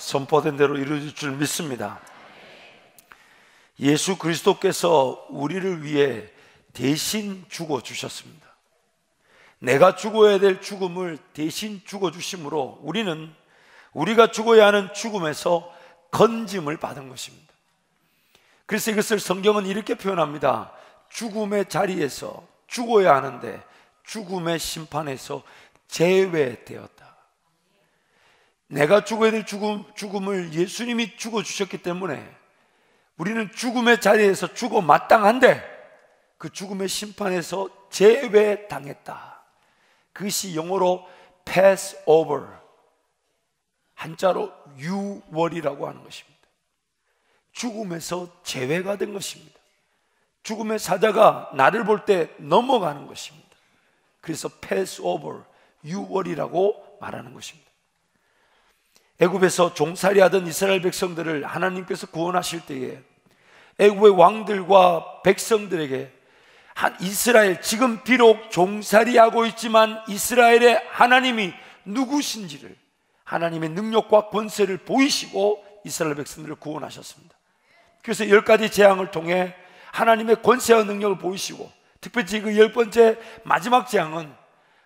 선포된 대로 이루어질 줄 믿습니다. 예수 그리스도께서 우리를 위해 대신 죽어주셨습니다. 내가 죽어야 될 죽음을 대신 죽어주심으로 우리는 우리가 죽어야 하는 죽음에서 건짐을 받은 것입니다. 그래서 이것을 성경은 이렇게 표현합니다. 죽음의 자리에서 죽어야 하는데 죽음의 심판에서 제외되었다. 내가 죽어야 될 죽음을 예수님이 죽어주셨기 때문에 우리는 죽음의 자리에서 죽어 마땅한데 그 죽음의 심판에서 제외당했다. 그것이 영어로 pass over, 한자로 유월이라고 하는 것입니다. 죽음에서 제외가 된 것입니다. 죽음의 사자가 나를 볼 때 넘어가는 것입니다. 그래서 pass over, 유월이라고 말하는 것입니다. 애굽에서 종살이 하던 이스라엘 백성들을 하나님께서 구원하실 때에 애굽의 왕들과 백성들에게 이스라엘, 지금 비록 종살이하고 있지만 이스라엘의 하나님이 누구신지를, 하나님의 능력과 권세를 보이시고 이스라엘 백성들을 구원하셨습니다. 그래서 10가지 재앙을 통해 하나님의 권세와 능력을 보이시고, 특별히 그 10번째 마지막 재앙은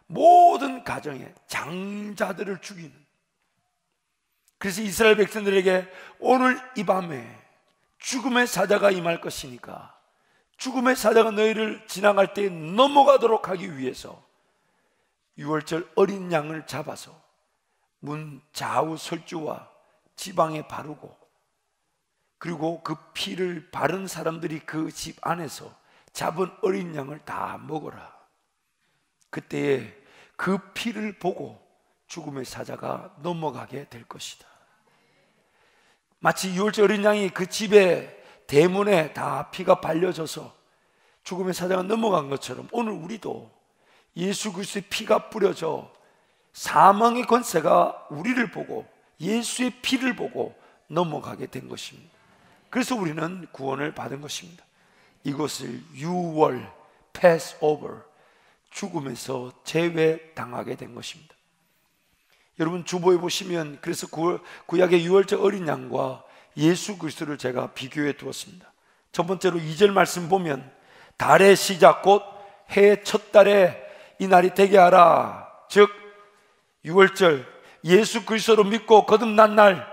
모든 가정에 장자들을 죽이는, 그래서 이스라엘 백성들에게 오늘 이 밤에 죽음의 사자가 임할 것이니까 죽음의 사자가 너희를 지나갈 때 넘어가도록 하기 위해서 유월절 어린 양을 잡아서 문 좌우 설주와 지방에 바르고, 그리고 그 피를 바른 사람들이 그 집 안에서 잡은 어린 양을 다 먹어라. 그때에 그 피를 보고 죽음의 사자가 넘어가게 될 것이다. 마치 유월절 어린 양이 그 집의 대문에 다 피가 발려져서 죽음의 사자가 넘어간 것처럼 오늘 우리도 예수 그리스도의 피가 뿌려져 사망의 권세가 우리를 보고 예수의 피를 보고 넘어가게 된 것입니다. 그래서 우리는 구원을 받은 것입니다. 이것을 유월, pass over, 죽음에서 제외당하게 된 것입니다. 여러분 주보에 보시면 그래서 구약의 유월절 어린 양과 예수 그리스도를 제가 비교해 두었습니다. 첫 번째로 2절 말씀 보면 달의 시작 곧 해의 첫 달에 이 날이 되게 하라. 즉 유월절 예수 그리스도로 믿고 거듭난 날,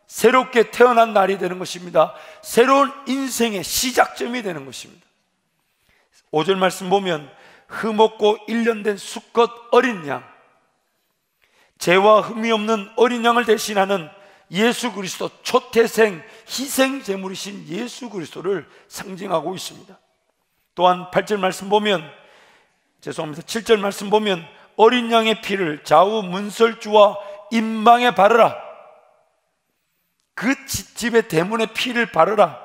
새롭게 태어난 날이 되는 것입니다. 새로운 인생의 시작점이 되는 것입니다. 5절 말씀 보면 흠없고 1년 된 수컷 어린 양, 죄와 흠이 없는 어린 양을 대신하는 예수 그리스도, 초태생 희생 제물이신 예수 그리스도를 상징하고 있습니다. 또한 8절 말씀 보면, 7절 말씀 보면 어린 양의 피를 좌우 문설주와 임방에 바르라. 그 집의 대문에 피를 바르라.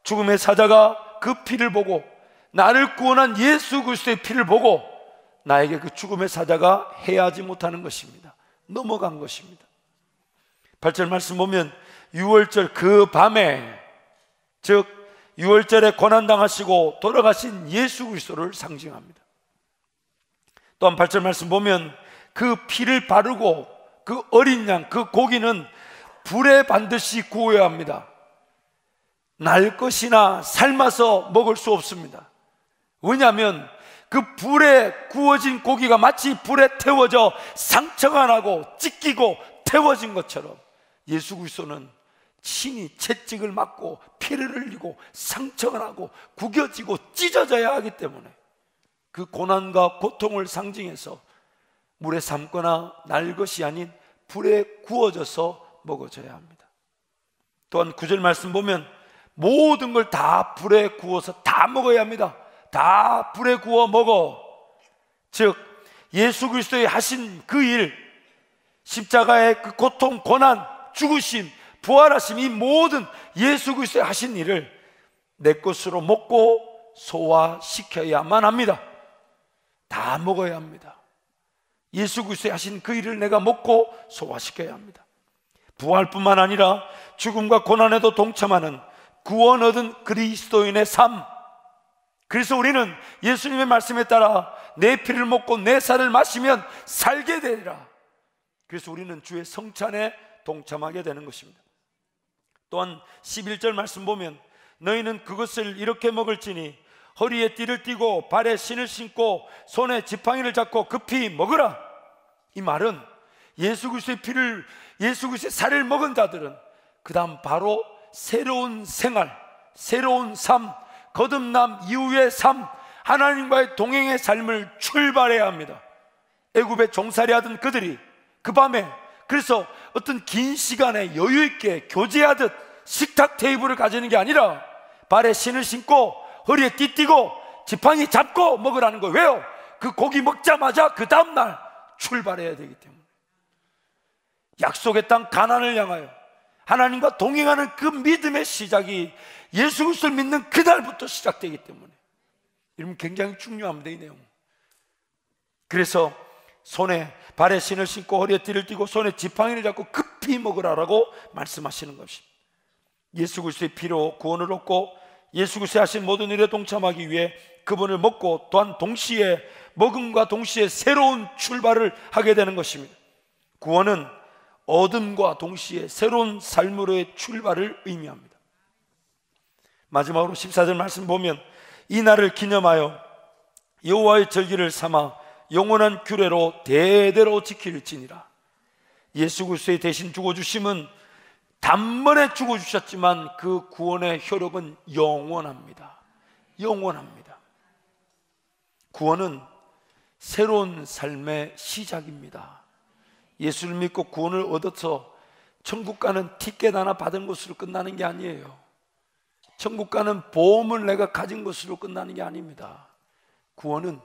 죽음의 사자가 그 피를 보고 나를 구원한 예수 그리스도의 피를 보고 나에게 그 죽음의 사자가 해하지 못하는 것입니다. 넘어간 것입니다. 8절 말씀 보면 유월절 그 밤에, 즉 유월절에 고난당하시고 돌아가신 예수 그리스도를 상징합니다. 또한 8절 말씀 보면 그 피를 바르고 그 어린 양, 그 고기는 불에 반드시 구워야 합니다. 날 것이나 삶아서 먹을 수 없습니다. 왜냐하면 그 불에 구워진 고기가 마치 불에 태워져 상처가 나고 찢기고 태워진 것처럼 예수 그리스도는 친히 채찍을 맞고 피를 흘리고 상처가 나고 구겨지고 찢어져야 하기 때문에 그 고난과 고통을 상징해서 물에 삶거나 날 것이 아닌 불에 구워져서 먹어져야 합니다. 또한 9절 말씀 보면 모든 걸 다 불에 구워서 다 먹어야 합니다. 다 불에 구워 먹어. 즉 예수 그리스도의 하신 그 일, 십자가의 그 고통, 고난, 죽으심, 부활하심, 이 모든 예수 그리스도의 하신 일을 내 것으로 먹고 소화시켜야만 합니다. 다 먹어야 합니다. 예수 그리스도의 하신 그 일을 내가 먹고 소화시켜야 합니다. 부활뿐만 아니라 죽음과 고난에도 동참하는 구원 얻은 그리스도인의 삶, 그래서 우리는 예수님의 말씀에 따라 내 피를 먹고 내 살을 마시면 살게 되리라. 그래서 우리는 주의 성찬에 동참하게 되는 것입니다. 또한 11절 말씀 보면 너희는 그것을 이렇게 먹을지니 허리에 띠를 띠고 발에 신을 신고 손에 지팡이를 잡고 급히 먹으라. 이 말은 예수 그리스도의 피를, 예수 그리스도의 살을 먹은 자들은 그 다음 바로 새로운 생활, 새로운 삶, 거듭남 이후의 삶, 하나님과의 동행의 삶을 출발해야 합니다. 애굽에 종살이 하던 그들이 그 밤에, 그래서 어떤 긴 시간에 여유 있게 교제하듯 식탁 테이블을 가지는 게 아니라 발에 신을 신고 허리에 띠 띠고 지팡이 잡고 먹으라는 거예요. 왜요? 그 고기 먹자마자 그 다음날 출발해야 되기 때문에. 약속의 땅 가나안을 향하여 하나님과 동행하는 그 믿음의 시작이 예수 그리스도를 믿는 그날부터 시작되기 때문에 여러분 굉장히 중요합니다, 이 내용. 그래서 손에 발에 신을 신고 허리에 띠를 띠고 손에 지팡이를 잡고 급히 먹으라라고 말씀하시는 것입니다. 예수 그리스도의 피로 구원을 얻고 예수 그리스도의 하신 모든 일에 동참하기 위해 그분을 먹고 또한 동시에 먹음과 동시에 새로운 출발을 하게 되는 것입니다. 구원은 얻음과 동시에 새로운 삶으로의 출발을 의미합니다. 마지막으로 14절 말씀 보면 이 날을 기념하여 여호와의 절기를 삼아 영원한 규례로 대대로 지킬지니라. 예수 그리스도의 대신 죽어주심은 단번에 죽어주셨지만 그 구원의 효력은 영원합니다. 영원합니다. 구원은 새로운 삶의 시작입니다. 예수를 믿고 구원을 얻어서 천국 가는 티켓 하나 받은 것으로 끝나는 게 아니에요. 천국 가는 보험을 내가 가진 것으로 끝나는 게 아닙니다. 구원은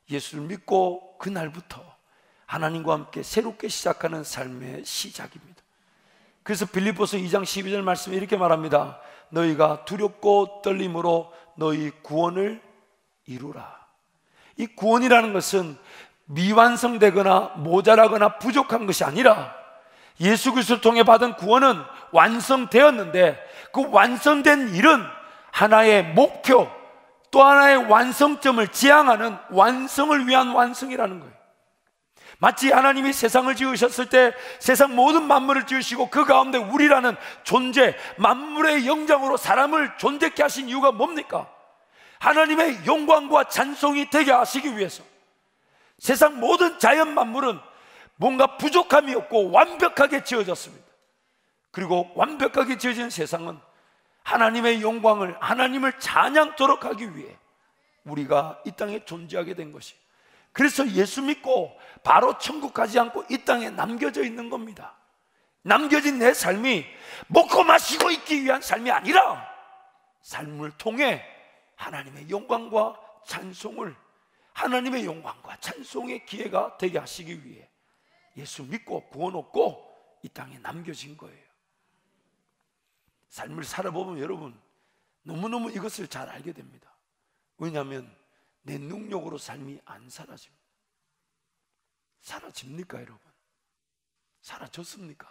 예수를 믿고 그날부터 하나님과 함께 새롭게 시작하는 삶의 시작입니다. 그래서 빌립보서 2장 12절 말씀에 이렇게 말합니다. 너희가 두렵고 떨림으로 너희 구원을 이루라. 이 구원이라는 것은 미완성되거나 모자라거나 부족한 것이 아니라 예수 그리스도를 통해 받은 구원은 완성되었는데 그 완성된 일은 하나의 목표, 또 하나의 완성점을 지향하는 완성을 위한 완성이라는 거예요. 마치 하나님이 세상을 지으셨을 때 세상 모든 만물을 지으시고 그 가운데 우리라는 존재, 만물의 영장으로 사람을 존재케 하신 이유가 뭡니까? 하나님의 영광과 찬송이 되게 하시기 위해서. 세상 모든 자연 만물은 뭔가 부족함이 없고 완벽하게 지어졌습니다. 그리고 완벽하게 지어진 세상은 하나님의 영광을, 하나님을 찬양토록 하기 위해 우리가 이 땅에 존재하게 된 것이, 그래서 예수 믿고 바로 천국 가지 않고 이 땅에 남겨져 있는 겁니다. 남겨진 내 삶이 먹고 마시고 있기 위한 삶이 아니라 삶을 통해 하나님의 영광과 찬송을, 하나님의 영광과 찬송의 기회가 되게 하시기 위해 예수 믿고 구원 얻고 이 땅에 남겨진 거예요. 삶을 살아보면 여러분 너무너무 이것을 잘 알게 됩니다. 왜냐하면 내 능력으로 삶이 안 사라집니다. 사라집니까 여러분? 사라졌습니까?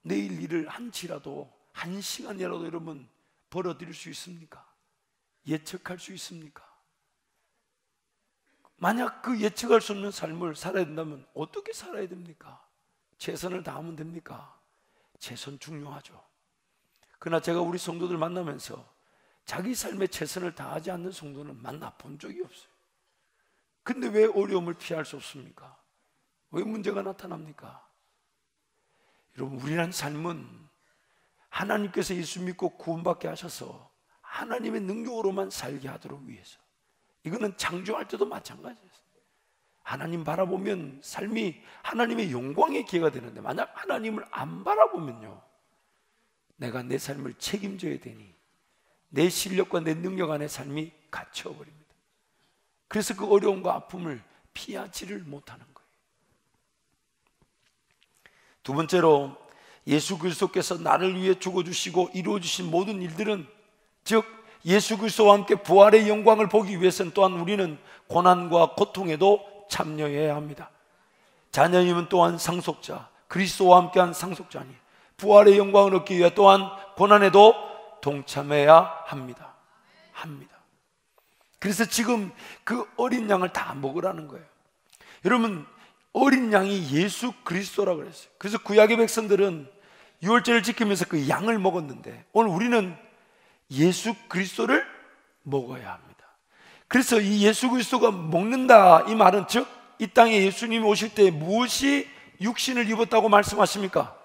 내일 일을 한치라도, 한 시간이라도 여러분 벌어들일 수 있습니까? 예측할 수 있습니까? 만약 그 예측할 수 없는 삶을 살아야 된다면 어떻게 살아야 됩니까? 최선을 다하면 됩니까? 최선 중요하죠. 그러나 제가 우리 성도들 만나면서 자기 삶에 최선을 다하지 않는 성도는 만나본 적이 없어요. 근데 왜 어려움을 피할 수 없습니까? 왜 문제가 나타납니까? 여러분, 우리란 삶은 하나님께서 예수 믿고 구원받게 하셔서 하나님의 능력으로만 살게 하도록 위해서, 이거는 창조할 때도 마찬가지예요. 하나님 바라보면 삶이 하나님의 영광의 기회가 되는데 만약 하나님을 안 바라보면요, 내가 내 삶을 책임져야 되니 내 실력과 내 능력 안에 삶이 갇혀버립니다. 그래서 그 어려움과 아픔을 피하지를 못하는 거예요. 두 번째로, 예수 그리스도께서 나를 위해 죽어주시고 이루어주신 모든 일들은, 즉 예수 그리스도와 함께 부활의 영광을 보기 위해서는 또한 우리는 고난과 고통에도 참여해야 합니다. 자녀님은 또한 상속자, 그리스도와 함께한 상속자니 부활의 영광을 얻기 위해 또한 고난에도 동참해야 합니다. 그래서 지금 그 어린 양을 다 먹으라는 거예요. 여러분, 어린 양이 예수 그리스도라고 그랬어요. 그래서 구약의 백성들은 유월절을 지키면서 그 양을 먹었는데 오늘 우리는 예수 그리스도를 먹어야 합니다. 그래서 이 예수 그리스도가 먹는다 이 말은 즉 이 땅에 예수님이 오실 때 무엇이 육신을 입었다고 말씀하십니까?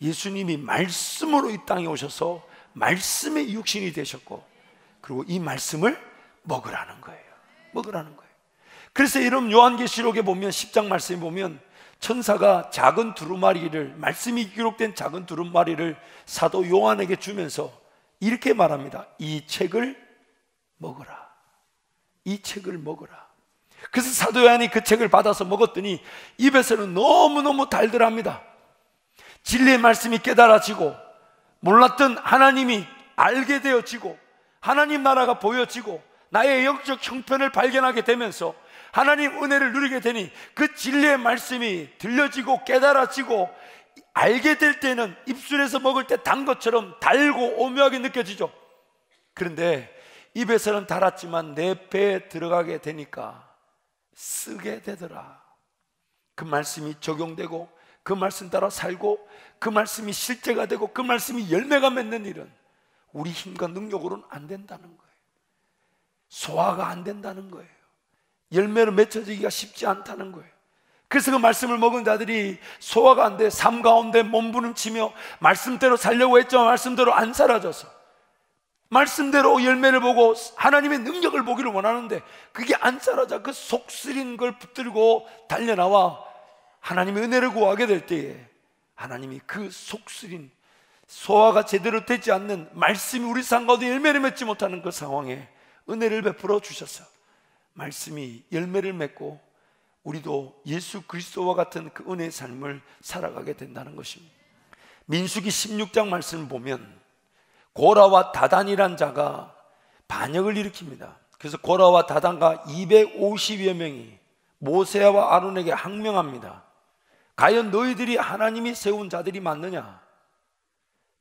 예수님이 말씀으로 이 땅에 오셔서 말씀의 육신이 되셨고 그리고 이 말씀을 먹으라는 거예요. 먹으라는 거예요. 그래서 여러분 요한계시록에 보면 10장 말씀에 보면 천사가 작은 두루마리를, 말씀이 기록된 작은 두루마리를 사도 요한에게 주면서 이렇게 말합니다. 이 책을 먹어라. 이 책을 먹어라. 그래서 사도 요한이 그 책을 받아서 먹었더니 입에서는 너무너무 달달합니다. 진리의 말씀이 깨달아지고 몰랐던 하나님이 알게 되어지고 하나님 나라가 보여지고 나의 영적 형편을 발견하게 되면서 하나님 은혜를 누리게 되니 그 진리의 말씀이 들려지고 깨달아지고 알게 될 때는 입술에서 먹을 때 단 것처럼 달고 오묘하게 느껴지죠. 그런데 입에서는 달았지만 내 배에 들어가게 되니까 쓰게 되더라. 그 말씀이 적용되고 그 말씀 따라 살고 그 말씀이 실제가 되고 그 말씀이 열매가 맺는 일은 우리 힘과 능력으로는 안 된다는 거예요. 소화가 안 된다는 거예요. 열매를 맺혀지기가 쉽지 않다는 거예요. 그래서 그 말씀을 먹은 자들이 소화가 안 돼 삶 가운데 몸부림치며 말씀대로 살려고 했지만 말씀대로 안 살아져서 말씀대로 열매를 보고 하나님의 능력을 보기를 원하는데 그게 안 살아져. 그 속쓰린 걸 붙들고 달려나와 하나님의 은혜를 구하게 될 때에 하나님이 그 속쓰린 소화가 제대로 되지 않는 말씀이 우리 삶 가운데 열매를 맺지 못하는 그 상황에 은혜를 베풀어 주셔서 말씀이 열매를 맺고 우리도 예수 그리스도와 같은 그 은혜의 삶을 살아가게 된다는 것입니다. 민수기 16장 말씀을 보면 고라와 다단이란 자가 반역을 일으킵니다. 그래서 고라와 다단과 250여 명이 모세와 아론에게 항명합니다. 과연 너희들이 하나님이 세운 자들이 맞느냐?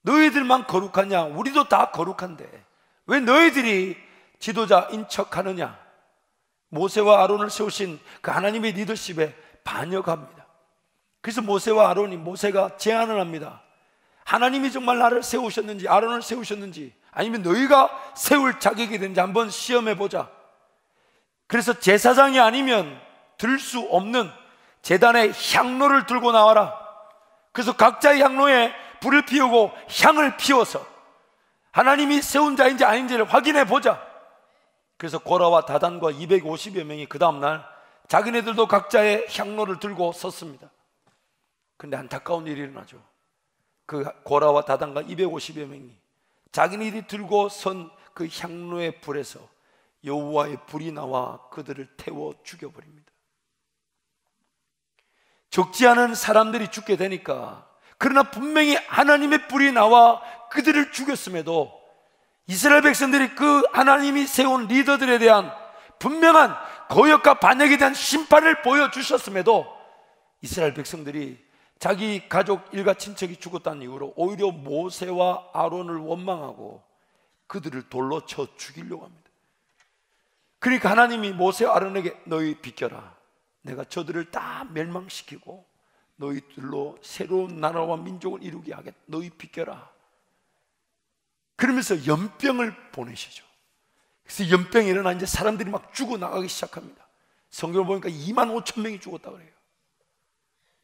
너희들만 거룩하냐? 우리도 다 거룩한데 왜 너희들이 지도자인 척하느냐? 모세와 아론을 세우신 그 하나님의 리더십에 반역합니다. 그래서 모세와 아론이 모세가 제안을 합니다. 하나님이 정말 나를 세우셨는지 아론을 세우셨는지 아니면 너희가 세울 자격이 되는지 한번 시험해 보자. 그래서 제사장이 아니면 들 수 없는 제단의 향로를 들고 나와라. 그래서 각자의 향로에 불을 피우고 향을 피워서 하나님이 세운 자인지 아닌지를 확인해 보자. 그래서 고라와 다단과 250여 명이 그 다음날 자기네들도 각자의 향로를 들고 섰습니다. 그런데 안타까운 일이 일어나죠. 그 고라와 다단과 250여 명이 자기네들이 들고 선 그 향로의 불에서 여호와의 불이 나와 그들을 태워 죽여버립니다. 적지 않은 사람들이 죽게 되니까 그러나 분명히 하나님의 불이 나와 그들을 죽였음에도 이스라엘 백성들이 그 하나님이 세운 리더들에 대한 분명한 거역과 반역에 대한 심판을 보여주셨음에도 이스라엘 백성들이 자기 가족 일가 친척이 죽었다는 이유로 오히려 모세와 아론을 원망하고 그들을 돌로 쳐 죽이려고 합니다. 그러니까 하나님이 모세와 아론에게 너희 비켜라. 내가 저들을 다 멸망시키고 너희들로 새로운 나라와 민족을 이루게 하겠다. 너희 비켜라. 그러면서 연병을 보내시죠. 그래서 연병이 일어나 이제 사람들이 막 죽어나가기 시작합니다. 성경을 보니까 2만 5천 명이 죽었다고 그래요.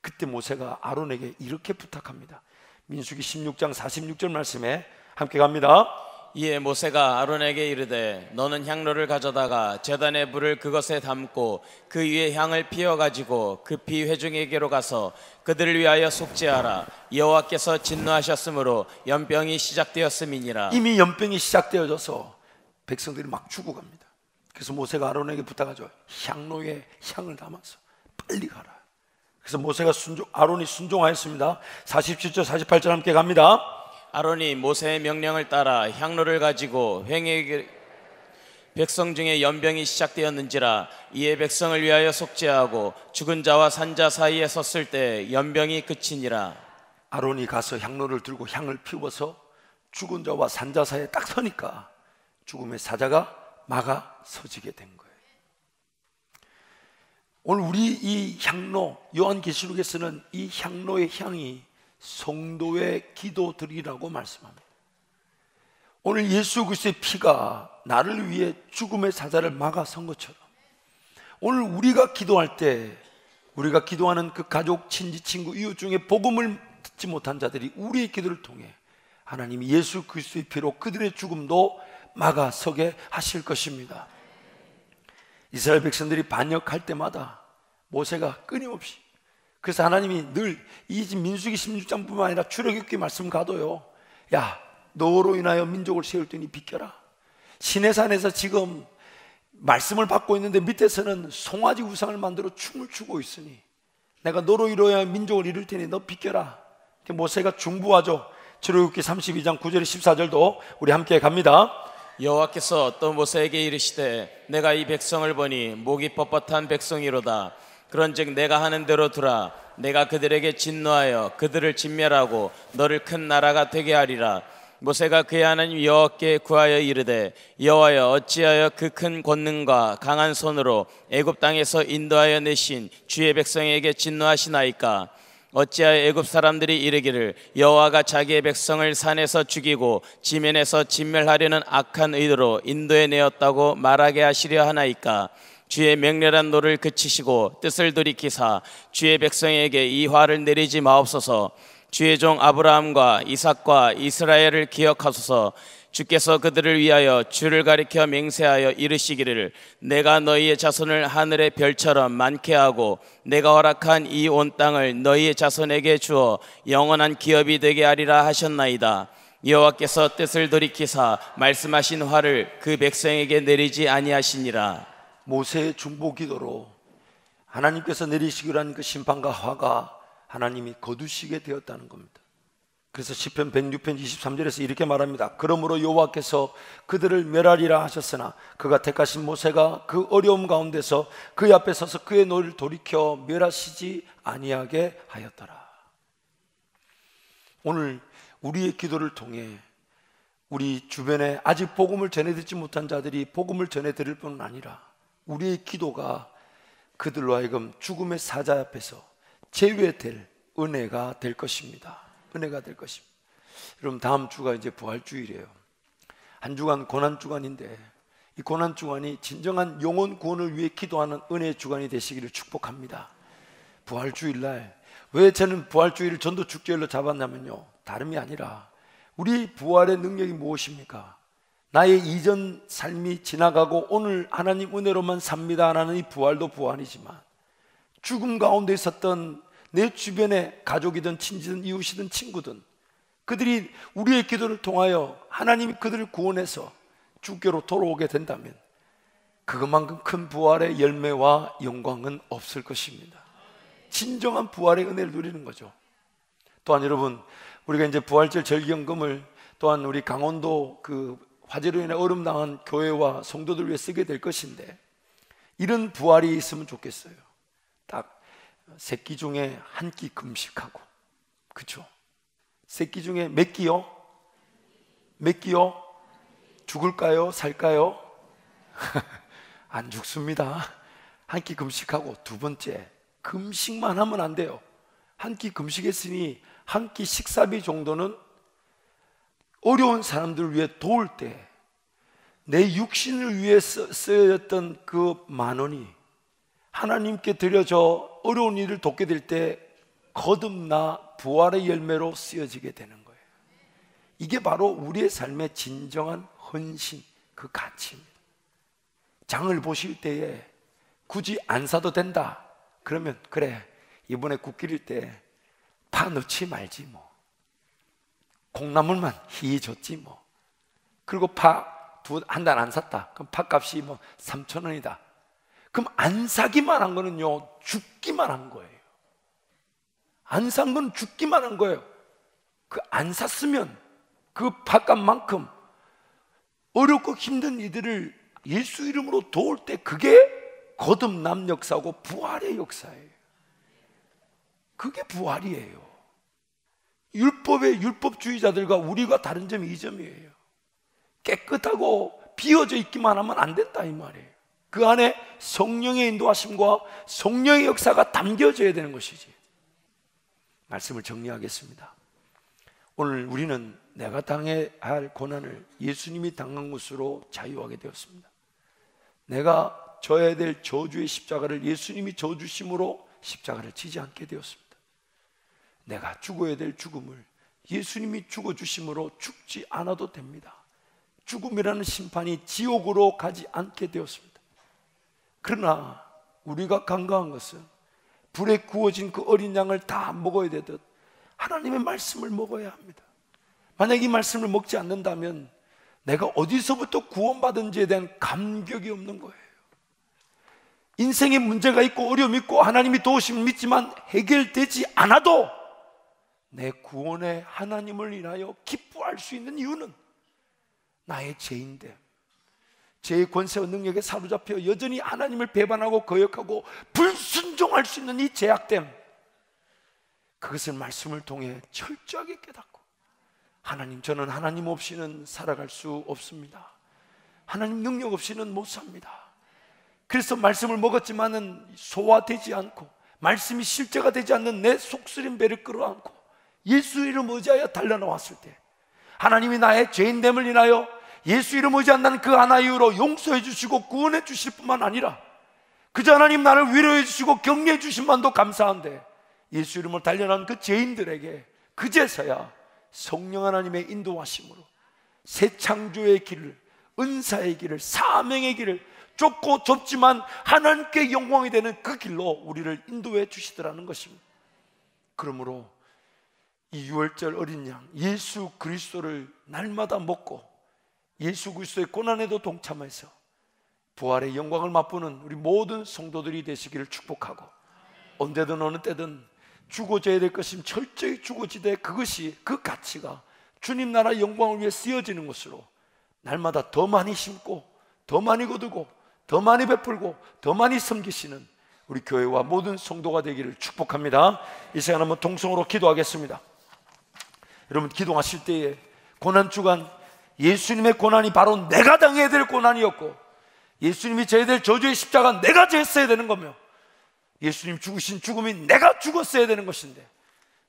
그때 모세가 아론에게 이렇게 부탁합니다. 민수기 16장 46절 말씀에 함께 갑니다. 이에 모세가 아론에게 이르되 너는 향로를 가져다가 제단의 불을 그것에 담고 그 위에 향을 피워가지고 급히 회중에게로 가서 그들을 위하여 속죄하라. 여호와께서 진노하셨으므로 연병이 시작되었음이니라. 이미 연병이 시작되어져서 백성들이 막 죽어갑니다. 그래서 모세가 아론에게 부탁하죠. 향로에 향을 담아서 빨리 가라. 그래서 모세가 아론이 순종하였습니다. 47절 48절 함께 갑니다. 아론이 모세의 명령을 따라 향로를 가지고 횡에게 백성 중에 연병이 시작되었는지라. 이에 백성을 위하여 속죄하고 죽은 자와 산 자 사이에 섰을 때 연병이 그치니라. 아론이 가서 향로를 들고 향을 피워서 죽은 자와 산 자 사이에 딱 서니까 죽음의 사자가 막아 서지게 된 거예요. 오늘 우리 이 향로, 요한계시록에서는 이 향로의 향이 성도의 기도들이라고 말씀합니다. 오늘 예수 그리스도의 피가 나를 위해 죽음의 사자를 막아선 것처럼 오늘 우리가 기도할 때, 우리가 기도하는 그 가족, 친지, 친구, 이웃 중에 복음을 듣지 못한 자들이 우리의 기도를 통해 하나님이 예수 그리스도의 피로 그들의 죽음도 막아서게 하실 것입니다. 이스라엘 백성들이 반역할 때마다 모세가 끊임없이, 그래서 하나님이 늘 이 민수기 16장뿐만 아니라 출애굽기 말씀 가도요, 야 너로 인하여 민족을 세울 테니 비켜라. 시내산에서 지금 말씀을 받고 있는데 밑에서는 송아지 우상을 만들어 춤을 추고 있으니 내가 너로 인하여 민족을 이룰 테니 너 비켜라. 모세가 중부하죠. 출애굽기 32장 9절 14절도 우리 함께 갑니다. 여호와께서 또 모세에게 이르시되 내가 이 백성을 보니 목이 뻣뻣한 백성이로다. 그런즉 내가 하는 대로 두라. 내가 그들에게 진노하여 그들을 진멸하고 너를 큰 나라가 되게 하리라. 모세가 그의 하나님 여호와께 구하여 이르되 여호와여 어찌하여 그 큰 권능과 강한 손으로 애굽 땅에서 인도하여 내신 주의 백성에게 진노하시나이까. 어찌하여 애굽 사람들이 이르기를 여호와가 자기의 백성을 산에서 죽이고 지면에서 진멸하려는 악한 의도로 인도해 내었다고 말하게 하시려 하나이까. 주의 맹렬한 노를 그치시고 뜻을 돌이키사 주의 백성에게 이 화를 내리지 마옵소서. 주의 종 아브라함과 이삭과 이스라엘을 기억하소서. 주께서 그들을 위하여 주를 가리켜 맹세하여 이르시기를 내가 너희의 자손을 하늘의 별처럼 많게 하고 내가 허락한 이 온 땅을 너희의 자손에게 주어 영원한 기업이 되게 하리라 하셨나이다. 여호와께서 뜻을 돌이키사 말씀하신 화를 그 백성에게 내리지 아니하시니라. 모세의 중보 기도로 하나님께서 내리시기로 한 그 심판과 화가 하나님이 거두시게 되었다는 겁니다. 그래서 시편 106편 23절에서 이렇게 말합니다. 그러므로 여호와께서 그들을 멸하리라 하셨으나 그가 택하신 모세가 그 어려움 가운데서 그의 앞에 서서 그의 노를 돌이켜 멸하시지 아니하게 하였더라. 오늘 우리의 기도를 통해 우리 주변에 아직 복음을 전해듣지 못한 자들이 복음을 전해드릴 뿐만 아니라 우리의 기도가 그들로 하여금 죽음의 사자 앞에서 제외될 은혜가 될 것입니다. 은혜가 될 것입니다. 여러분, 다음 주가 이제 부활주일이에요. 한 주간 고난주간인데 이 고난주간이 진정한 영혼 구원을 위해 기도하는 은혜의 주간이 되시기를 축복합니다. 부활주일날, 왜 저는 부활주일을 전도축제일로 잡았냐면요, 다름이 아니라 우리 부활의 능력이 무엇입니까? 나의 이전 삶이 지나가고 오늘 하나님 은혜로만 삽니다 라는 이 부활도 부활이지만 죽음 가운데 있었던 내 주변의 가족이든 친지든 이웃이든 친구든 그들이 우리의 기도를 통하여 하나님이 그들을 구원해서 주께로 돌아오게 된다면 그것만큼 큰 부활의 열매와 영광은 없을 것입니다. 진정한 부활의 은혜를 누리는 거죠. 또한 여러분, 우리가 이제 부활절 절기연금을 또한 우리 강원도 그 화재로 인해 얼음당한 교회와 성도들 위해 쓰게 될 것인데 이런 부활이 있으면 좋겠어요. 딱 세 끼 중에 한 끼 금식하고, 그렇죠? 세 끼 중에 몇 끼요? 몇 끼요? 죽을까요? 살까요? 안 죽습니다. 한 끼 금식하고, 두 번째, 금식만 하면 안 돼요. 한 끼 금식했으니 한 끼 식사비 정도는 어려운 사람들을 위해 도울 때 내 육신을 위해 쓰였던 그 10,000원이 하나님께 드려져 어려운 일을 돕게 될 때 거듭나 부활의 열매로 쓰여지게 되는 거예요. 이게 바로 우리의 삶의 진정한 헌신, 그 가치입니다. 장을 보실 때에 굳이 안 사도 된다 그러면 그래, 이번에 국 기릴 때 파 넣지 말지 뭐, 콩나물만 희희 줬지 뭐. 그리고 파 한 달 안 샀다 그럼 팥값이 뭐 3,000원이다 그럼 안 사기만 한 거는요 죽기만 한 거예요. 안 산 건 죽기만 한 거예요. 그 안 샀으면 그 팥값만큼 어렵고 힘든 이들을 예수 이름으로 도울 때 그게 거듭남 역사고 부활의 역사예요. 그게 부활이에요. 율법의 율법주의자들과 우리가 다른 점이 이 점이에요. 깨끗하고 비워져 있기만 하면 안 된다 이 말이에요. 그 안에 성령의 인도하심과 성령의 역사가 담겨져야 되는 것이지. 말씀을 정리하겠습니다. 오늘 우리는 내가 당해야 할 고난을 예수님이 당한 것으로 자유하게 되었습니다. 내가 져야 될 저주의 십자가를 예수님이 져주심으로 십자가를 지지 않게 되었습니다. 내가 죽어야 될 죽음을 예수님이 죽어주심으로 죽지 않아도 됩니다. 죽음이라는 심판이 지옥으로 가지 않게 되었습니다. 그러나 우리가 간과한 것은 불에 구워진 그 어린 양을 다 먹어야 되듯 하나님의 말씀을 먹어야 합니다. 만약 이 말씀을 먹지 않는다면 내가 어디서부터 구원받은지에 대한 감격이 없는 거예요. 인생에 문제가 있고 어려움이 있고 하나님이 도우심을 믿지만 해결되지 않아도 내 구원의 하나님을 인하여 기뻐할 수 있는 이유는 나의 죄인됨, 죄의 권세와 능력에 사로잡혀 여전히 하나님을 배반하고 거역하고 불순종할 수 있는 이 죄악됨, 그것을 말씀을 통해 철저하게 깨닫고 하나님, 저는 하나님 없이는 살아갈 수 없습니다. 하나님 능력 없이는 못 삽니다. 그래서 말씀을 먹었지만은 소화되지 않고 말씀이 실제가 되지 않는 내 속쓰린 배를 끌어안고 예수 이름 의지하여 달려나왔을 때 하나님이 나의 죄인됨을 인하여 예수 이름 의지한다는 그 하나 이유로 용서해 주시고 구원해 주실 뿐만 아니라 그저 하나님 나를 위로해 주시고 격려해 주심만도 감사한데 예수 이름을 달려난 그 죄인들에게 그제서야 성령 하나님의 인도하심으로 새 창조의 길을, 은사의 길을, 사명의 길을, 좁고 좁지만 하나님께 영광이 되는 그 길로 우리를 인도해 주시더라는 것입니다. 그러므로 이 유월절 어린 양 예수 그리스도를 날마다 먹고 예수 그리스도의 고난에도 동참해서 부활의 영광을 맛보는 우리 모든 성도들이 되시기를 축복하고, 언제든 어느 때든 죽어져야 될 것이면 철저히 죽어지되 그것이, 그 가치가 주님 나라 영광을 위해 쓰여지는 것으로 날마다 더 많이 심고 더 많이 거두고 더 많이 베풀고 더 많이 섬기시는 우리 교회와 모든 성도가 되기를 축복합니다. 이 시간 한번 동성으로 기도하겠습니다. 여러분, 기도하실 때에 고난주간 예수님의 고난이 바로 내가 당해야 될 고난이었고 예수님이 져야 될 저주의 십자가 내가 졌어야 되는 거며 예수님 죽으신 죽음이 내가 죽었어야 되는 것인데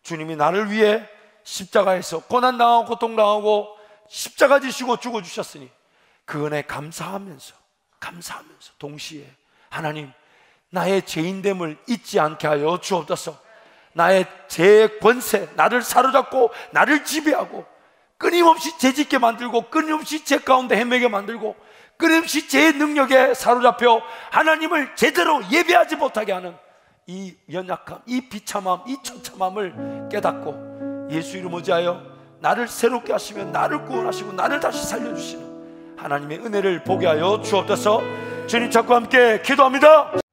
주님이 나를 위해 십자가에서 고난당하고 고통당하고 십자가 지시고 죽어주셨으니 그 은혜 감사하면서 동시에 하나님, 나의 죄인됨을 잊지 않게 하여 주옵소서. 나의 죄의 권세, 나를 사로잡고 나를 지배하고 끊임없이 죄짓게 만들고 끊임없이 죄 가운데 헤매게 만들고 끊임없이 죄의 능력에 사로잡혀 하나님을 제대로 예배하지 못하게 하는 이 연약함, 이 비참함, 이 처참함을 깨닫고 예수 이름 의지하여 나를 새롭게 하시며 나를 구원하시고 나를 다시 살려주시는 하나님의 은혜를 보게 하여 주옵소서. 주님 찾고 함께 기도합니다.